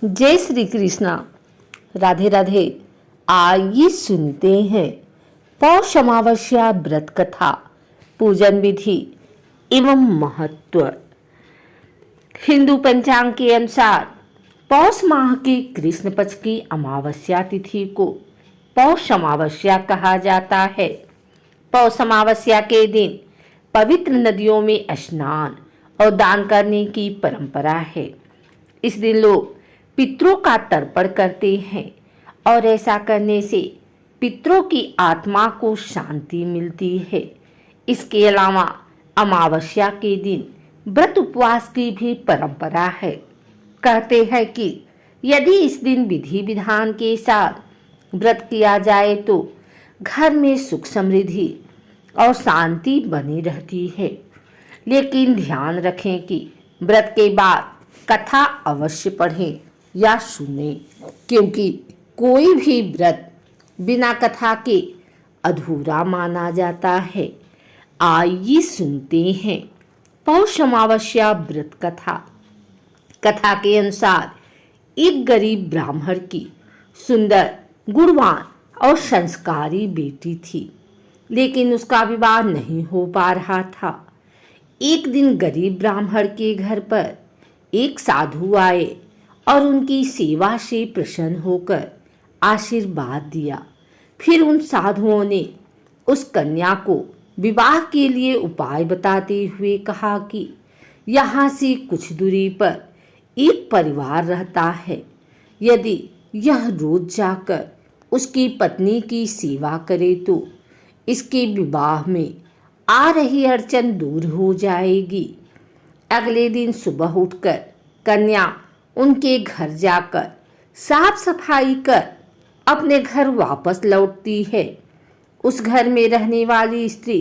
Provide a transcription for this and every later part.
जय श्री कृष्णा। राधे राधे। आइए सुनते हैं पौष अमावस्या व्रत कथा, पूजन विधि एवं महत्व। हिंदू पंचांग के अनुसार पौष माह की कृष्ण पक्ष की अमावस्या तिथि को पौष अमावस्या कहा जाता है। पौष अमावस्या के दिन पवित्र नदियों में स्नान और दान करने की परंपरा है। इस दिन लोग पितरों का तर्पण करते हैं और ऐसा करने से पितरों की आत्मा को शांति मिलती है। इसके अलावा अमावस्या के दिन व्रत उपवास की भी परंपरा है। कहते हैं कि यदि इस दिन विधि विधान के साथ व्रत किया जाए तो घर में सुख समृद्धि और शांति बनी रहती है। लेकिन ध्यान रखें कि व्रत के बाद कथा अवश्य पढ़ें या सुनें, क्योंकि कोई भी व्रत बिना कथा के अधूरा माना जाता है। आइए सुनते हैं पौष अमावस्या व्रत कथा। कथा के अनुसार एक गरीब ब्राह्मण की सुंदर, गुणवान और संस्कारी बेटी थी, लेकिन उसका विवाह नहीं हो पा रहा था। एक दिन गरीब ब्राह्मण के घर पर एक साधु आए और उनकी सेवा से प्रसन्न होकर आशीर्वाद दिया। फिर उन साधुओं ने उस कन्या को विवाह के लिए उपाय बताते हुए कहा कि यहाँ से कुछ दूरी पर एक परिवार रहता है। यदि यह रोज जाकर उसकी पत्नी की सेवा करे तो इसके विवाह में आ रही अड़चन दूर हो जाएगी। अगले दिन सुबह उठकर कन्या उनके घर जाकर साफ सफाई कर अपने घर वापस लौटती है। उस घर में रहने वाली स्त्री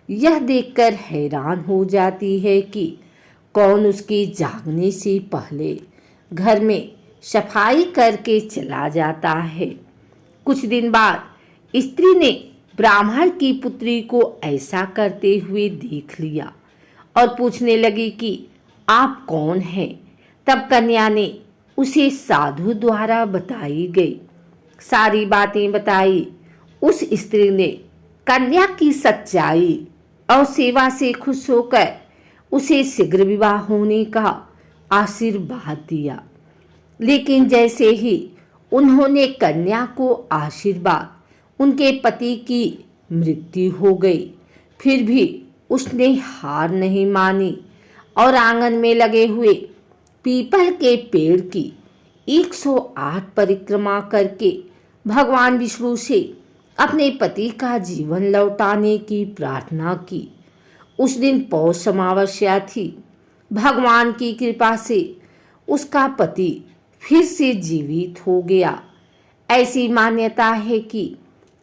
यह देखकर हैरान हो जाती है कि कौन उसके जागने से पहले घर में सफाई करके चला जाता है। कुछ दिन बाद स्त्री ने ब्राह्मण की पुत्री को ऐसा करते हुए देख लिया और पूछने लगी कि आप कौन हैं। तब कन्या ने उसे साधु द्वारा बताई गई सारी बातें बताई। उस स्त्री ने कन्या की सच्चाई और सेवा से खुश होकर उसे शीघ्र विवाह होने का आशीर्वाद दिया। लेकिन जैसे ही उन्होंने कन्या को आशीर्वाद, उनके पति की मृत्यु हो गई। फिर भी उसने हार नहीं मानी और आंगन में लगे हुए पीपल के पेड़ की 108 परिक्रमा करके भगवान विष्णु से अपने पति का जीवन लौटाने की प्रार्थना की। उस दिन पौष अमावस्या थी। भगवान की कृपा से उसका पति फिर से जीवित हो गया। ऐसी मान्यता है कि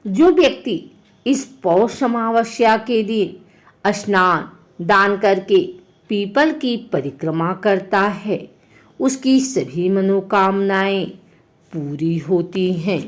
जो व्यक्ति इस पौष अमावस्या के दिन स्नान दान करके पीपल की परिक्रमा करता है, उसकी सभी मनोकामनाएं पूरी होती हैं।